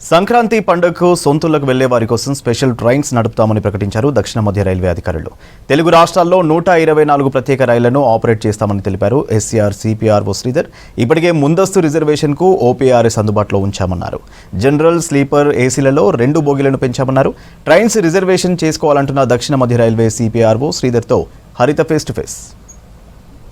సంక్రాంతి పండుగకు సొంతూళ్లకు వెళ్లే వారి కోసం స్పెషల్ ట్రైన్స్ నడుపుతామని ప్రకటించారు దక్షిణ మధ్య రైల్వే అధికారులు. తెలుగు రాష్ట్రాల్లో 124 ప్రత్యేక రైళ్లను ఆపరేట్ చేస్తామని తెలిపారు ఎస్సీఆర్ సిపిఆర్ఓ శ్రీధర్. ఇప్పటికే ముందస్తు రిజర్వేషన్కు ఓపీఆర్ఎస్ అందుబాటులో ఉంచామన్నారు. జనరల్, స్లీపర్, ఏసీలలో 2 బోగీలను పెంచామన్నారు. ట్రైన్స్ రిజర్వేషన్ చేసుకోవాలంటున్న దక్షిణ మధ్య రైల్వే సిపిఆర్ఓ శ్రీధర్తో హరిత ఫేస్ టు ఫేస్.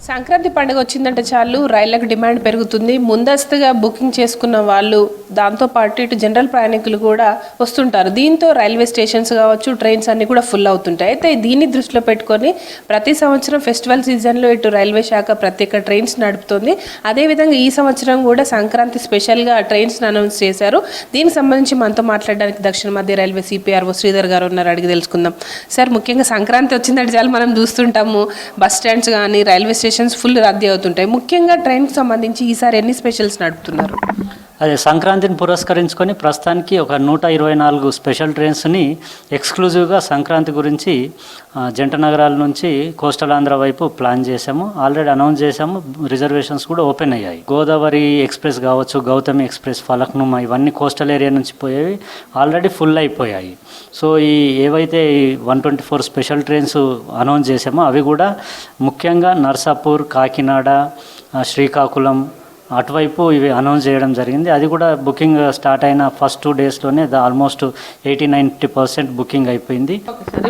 సంక్రాంతి పండుగ వచ్చిందంటే చాలు రైళ్లకు డిమాండ్ పెరుగుతుంది. ముందస్తుగా బుకింగ్ చేసుకున్న వాళ్ళు, దాంతోపాటు ఇటు జనరల్ ప్రయాణికులు కూడా వస్తుంటారు. దీంతో రైల్వే స్టేషన్స్ కావచ్చు, ట్రైన్స్ అన్నీ కూడా ఫుల్ అవుతుంటాయి. అయితే దీన్ని దృష్టిలో పెట్టుకొని ప్రతి సంవత్సరం ఫెస్టివల్ సీజన్లో ఇటు రైల్వే శాఖ ప్రత్యేక ట్రైన్స్ నడుపుతుంది. అదేవిధంగా ఈ సంవత్సరం కూడా సంక్రాంతి స్పెషల్గా ట్రైన్స్ని అనౌన్స్ చేశారు. దీనికి సంబంధించి మనతో మాట్లాడడానికి దక్షిణ మధ్య రైల్వే సిపిఆర్ఓ శ్రీధర్ గారు ఉన్నారు. అడిగి తెలుసుకుందాం. సార్, ముఖ్యంగా సంక్రాంతి వచ్చిందంటే చాలు మనం చూస్తుంటాము, బస్ స్టాండ్స్ కానీ రైల్వే స్టేషన్స్ ఫుల్ రద్దీ అవుతుంటాయి. ముఖ్యంగా ట్రైన్కి సంబంధించి ఈసారి ఎన్ని స్పెషల్స్ నడుపుతున్నారు? అదే సంక్రాంతిని పురస్కరించుకొని ప్రస్తుతానికి ఒక 124 స్పెషల్ ట్రైన్స్ని ఎక్స్క్లూజివ్గా సంక్రాంతి గురించి జంట నగరాల నుంచి కోస్టల్ ఆంధ్ర వైపు ప్లాన్ చేశాము. ఆల్రెడీ అనౌన్స్ చేశాము. రిజర్వేషన్స్ కూడా ఓపెన్ అయ్యాయి. గోదావరి ఎక్స్ప్రెస్ కావచ్చు, గౌతమి ఎక్స్ప్రెస్, ఫలక్నుమా, ఇవన్నీ కోస్టల్ ఏరియా నుంచి పోయేవి ఆల్రెడీ ఫుల్ అయిపోయాయి. సో ఈ ఏవైతే 124 స్పెషల్ ట్రైన్స్ అనౌన్స్ చేశామో అవి కూడా ముఖ్యంగా నర్సాపూర్, కాకినాడ, శ్రీకాకుళం అటువైపు ఇవి అనౌన్స్ చేయడం జరిగింది. అది కూడా బుకింగ్ స్టార్ట్ అయిన ఫస్ట్ 2 డేస్లోనే ఆల్మోస్ట్ 80-90% బుకింగ్ అయిపోయింది.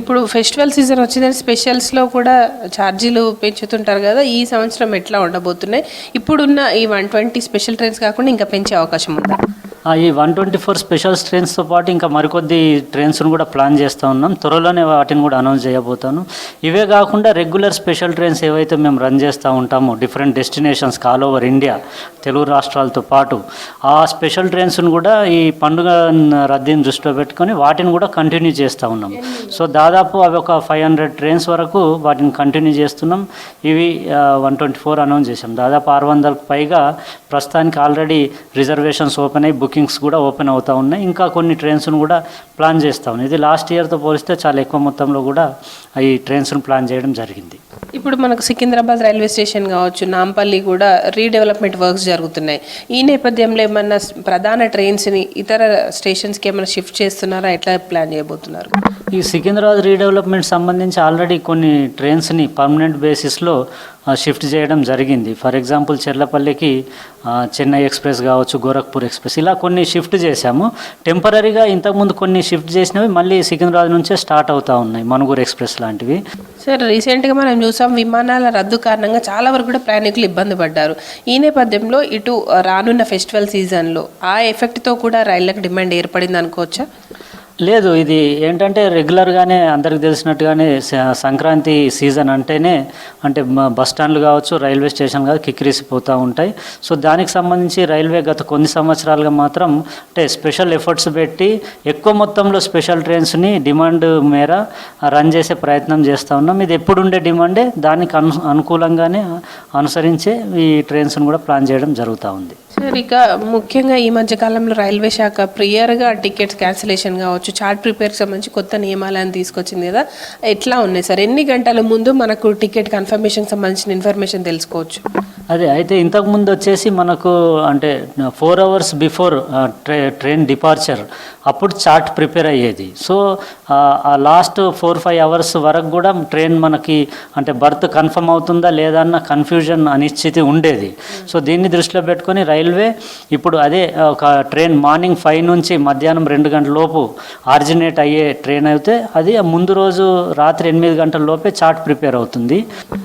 ఇప్పుడు ఫెస్టివల్ సీజన్ వచ్చిందని స్పెషల్స్లో కూడా ఛార్జీలు పెంచుతుంటారు కదా, ఈ సంవత్సరం ఎట్లా ఉండబోతున్నాయి? ఇప్పుడున్న ఈ 120 స్పెషల్ ట్రైన్స్ కాకుండా ఇంకా పెంచే అవకాశం ఉందా? ఈ 124 స్పెషల్ ట్రైన్స్తో పాటు ఇంకా మరికొద్ది ట్రైన్స్ను కూడా ప్లాన్ చేస్తూ ఉన్నాం. త్వరలోనే వాటిని కూడా అనౌన్స్ చేయబోతాను. ఇవే కాకుండా రెగ్యులర్ స్పెషల్ ట్రైన్స్ ఏవైతే మేము రన్ చేస్తూ ఉంటామో డిఫరెంట్ డెస్టినేషన్స్కి ఆల్ ఓవర్ ఇండియా, తెలుగు రాష్ట్రాలతో పాటు ఆ స్పెషల్ ట్రైన్స్ను కూడా ఈ పండుగ రద్దీని దృష్టిలో పెట్టుకొని వాటిని కూడా కంటిన్యూ చేస్తూ ఉన్నాం. సో దాదాపు అవి ఒక 500 ట్రైన్స్ వరకు వాటిని కంటిన్యూ చేస్తున్నాం. ఇవి 124 అనౌన్స్ చేసాం. దాదాపు 600కు పైగా ప్రస్తుతానికి ఆల్రెడీ రిజర్వేషన్స్ ఓపెన్ అయ్యి బుకింగ్స్ కూడా ఓపెన్ అవుతూ ఉన్నాయి. ఇంకా కొన్ని ట్రైన్స్ను కూడా ప్లాన్ చేస్తూ ఉన్నాయి. ఇది లాస్ట్ ఇయర్తో పోలిస్తే చాలా ఎక్కువ మొత్తంలో కూడా ఈ ట్రైన్స్ను ప్లాన్ చేయడం జరిగింది. ఇప్పుడు మనకు సికింద్రాబాద్ రైల్వే స్టేషన్ కావచ్చు, నాంపల్లి కూడా రీడెవలప్మెంట్ వర్క్స్ జరుగుతున్నాయి. ఈ నేపథ్యంలో ఏమన్నా ప్రధాన ట్రైన్స్ని ఇతర స్టేషన్స్కి ఏమైనా షిఫ్ట్ చేస్తున్నారా? ఎట్లా ప్లాన్ చేయబోతున్నారు? ఈ సికింద్రాబాద్ రీడెవలప్మెంట్ సంబంధించి ఆల్రెడీ కొన్ని ట్రైన్స్ని పర్మనెంట్ బేసిస్లో షిఫ్ట్ చేయడం జరిగింది. ఫర్ ఎగ్జాంపుల్ చెర్లపల్లికి చెన్నై ఎక్స్ప్రెస్ కావచ్చు, గోరఖ్పూర్ ఎక్స్ప్రెస్, ఇలా కొన్ని షిఫ్ట్ చేశాము. టెంపరీగా ఇంతకుముందు కొన్ని షిఫ్ట్ చేసినవి మళ్ళీ సికింద్రాబాద్ నుంచే స్టార్ట్ అవుతూ ఉన్నాయి, మనుగూరు ఎక్స్ప్రెస్ లాంటివి. సార్, రీసెంట్గా మనం చూసాం విమానాల రద్దు కారణంగా చాలా వరకు కూడా ప్రయాణికులు ఇబ్బంది పడ్డారు. ఈ నేపథ్యంలో ఇటు రానున్న ఫెస్టివల్ సీజన్లో ఆ ఎఫెక్ట్తో కూడా రైళ్లకు డిమాండ్ ఏర్పడింది అనుకోవచ్చా? లేదు, ఇది ఏంటంటే రెగ్యులర్గానే అందరికి తెలిసినట్టుగానే సంక్రాంతి సీజన్ అంటేనే అంటే బస్ స్టాండ్లు కావచ్చు, రైల్వే స్టేషన్ కావచ్చు కిక్కిరిసిపోతూ ఉంటాయి. సో దానికి సంబంధించి రైల్వే గత కొన్ని సంవత్సరాలుగా మాత్రం అంటే స్పెషల్ ఎఫర్ట్స్ పెట్టి ఎక్కువ మొత్తంలో స్పెషల్ ట్రైన్స్ని డిమాండ్ మేర రన్ చేసే ప్రయత్నం చేస్తూ ఉన్నాం. ఇది ఎప్పుడుండే డిమాండే, దానికి అనుకూలంగానే అనుసరించే ఈ ట్రైన్స్ని కూడా ప్లాన్ చేయడం జరుగుతూ ఉంది. సార్, ఇక ముఖ్యంగా ఈ మధ్యకాలంలో రైల్వే శాఖ ప్రియర్గా టికెట్స్ క్యాన్సిలేషన్ కావచ్చు, చార్ట్ ప్రిపేర్కి సంబంధించి కొత్త నియమాలను తీసుకొచ్చింది కదా, ఎట్లా ఉన్నాయి సార్? ఎన్ని గంటల ముందు మనకు టికెట్ కన్ఫర్మేషన్కి సంబంధించిన ఇన్ఫర్మేషన్ తెలుసుకోవచ్చు? అదే అయితే ఇంతకుముందు వచ్చేసి మనకు అంటే 4 hours బిఫోర్ ట్రైన్ డిపార్చర్ అప్పుడు చార్ట్ ప్రిపేర్ అయ్యేది. సో ఆ లాస్ట్ 4-5 hours వరకు కూడా ట్రైన్ మనకి అంటే బర్త్ కన్ఫర్మ్ అవుతుందా లేదా అన్న కన్ఫ్యూజన్, అనిశ్చితి ఉండేది. సో దీన్ని దృష్టిలో పెట్టుకొని రైల్వే ఇప్పుడు అదే ఒక ట్రైన్ మార్నింగ్ 5 నుంచి మధ్యాహ్నం 2 గంటల లోపు ఆర్జినేట్ అయ్యే ట్రైన్ అయితే అది ముందు రోజు రాత్రి 8 గంటల లోపే చార్ట్ ప్రిపేర్ అవుతుంది.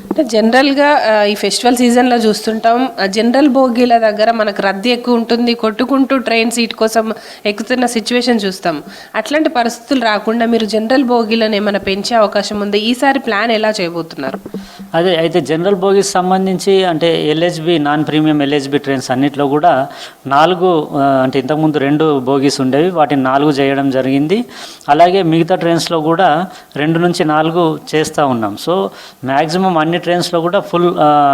అంటే జనరల్గా ఈ ఫెస్టివల్ సీజన్లో చూస్తుంటాం, జనరల్ బోగీల దగ్గర మనకు రద్దీ ఎక్కువ ఉంటుంది, కొట్టుకుంటూ ట్రైన్ సీట్ కోసం ఎక్కుతున్న సిచ్యువేషన్ చూస్తాం. అట్లాంటి పరిస్థితులు రాకుండా మీరు జనరల్ బోగీలను ఏమైనా పెంచే అవకాశం ఉంది? ఈసారి ప్లాన్ ఎలా చేయబోతున్నారు? అదే అయితే జనరల్ బోగీస్ సంబంధించి అంటే LHB, non premium LHB trains అన్నిట్లో కూడా 4 అంటే ఇంతకుముందు 2 బోగీస్ ఉండేవి, వాటిని 4 చేయడం జరిగింది. జరిగింది. అలాగే మిగతా ట్రైన్స్లో కూడా 2 నుంచి 4 చేస్తూ ఉన్నాం. సో మ్యాక్సిమం అన్ని ట్రైన్స్లో కూడా ఫుల్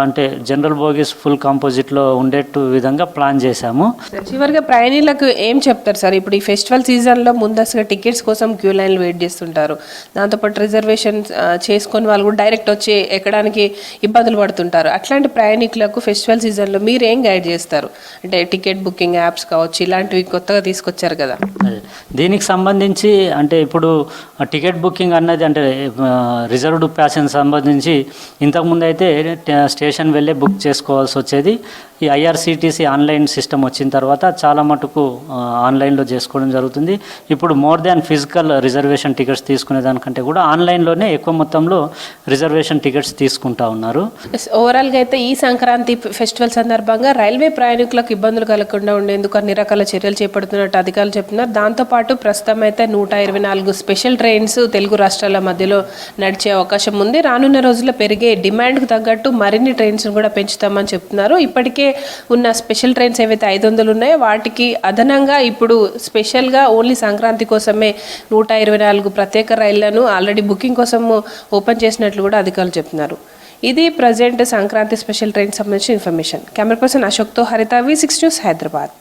అంటే జనరల్ బోగీస్ ఫుల్ కాంపోజిట్లో ఉండేట్టు విధంగా ప్లాన్ చేశాము. చివరిగా ప్రయాణికులకు ఏం చెప్తారు సార్? ఇప్పుడు ఈ ఫెస్టివల్ సీజన్లో ముందస్తుగా టికెట్స్ కోసం క్యూ లైన్లు వెయిట్ చేస్తుంటారు, దాంతోపాటు రిజర్వేషన్ చేసుకొని వాళ్ళు కూడా డైరెక్ట్ వచ్చి ఎక్కడానికి ఇబ్బందులు పడుతుంటారు. అట్లాంటి ప్రయాణికులకు ఫెస్టివల్ సీజన్లో మీరు ఏం గైడ్ చేస్తారు? అంటే టికెట్ బుకింగ్ యాప్స్ కావచ్చు, ఇలాంటివి కొత్తగా తీసుకొచ్చారు కదా. దీనికి సంబంధించి అంటే ఇప్పుడు టికెట్ బుకింగ్ అన్నది అంటే రిజర్వ్డ్ ప్యాసెంజర్ సంబంధించి ఇంతకుముందు అయితే స్టేషన్ వెళ్ళే బుక్ చేసుకోవాల్సి వచ్చేది. ఈ ఐఆర్సిటీసీ ఆన్లైన్ సిస్టమ్ వచ్చిన తర్వాత చాలా మటుకు ఆన్లైన్లో చేసుకోవడం జరుగుతుంది. ఇప్పుడు more than physical reservation tickets తీసుకునే దానికంటే కూడా ఆన్లైన్లోనే ఎక్కువ మొత్తంలో రిజర్వేషన్ టికెట్స్ తీసుకుంటా ఉన్నారు. ఓవరాల్గా అయితే ఈ సంక్రాంతి ఫెస్టివల్ సందర్భంగా రైల్వే ప్రయాణికులకు ఇబ్బందులు కలగకుండా ఉండేందుకు అన్ని రకాల చర్యలు చేపడుతున్నట్టు అధికారులు చెప్తున్నారు. దాంతోపాటు ప్రస్తుతం అయితే 124 స్పెషల్ ట్రైన్స్ తెలుగు రాష్ట్రాల మధ్యలో నడిచే అవకాశం ఉంది. రానున్న రోజుల్లో పెరిగే డిమాండ్కు తగ్గట్టు మరిన్ని ట్రైన్స్ కూడా పెంచుతామని చెప్తున్నారు. ఇప్పటికే ఉన్న స్పెషల్ ట్రైన్స్ ఏవైతే 500 ఉన్నాయో వాటికి అదనంగా ఇప్పుడు స్పెషల్గా ఓన్లీ సంక్రాంతి కోసమే 124 ప్రత్యేక రైళ్లను ఆల్రెడీ బుకింగ్ కోసం ఓపెన్ చేసినట్లు కూడా అధికారులు చెప్తున్నారు. ఇది ప్రజెంట్ సంక్రాంతి స్పెషల్ ట్రైన్ సంబంధించిన ఇన్ఫర్మేషన్. కెమెరా పర్సన్ అశోక్తో హరిత, V6 న్యూస్, హైదరాబాద్.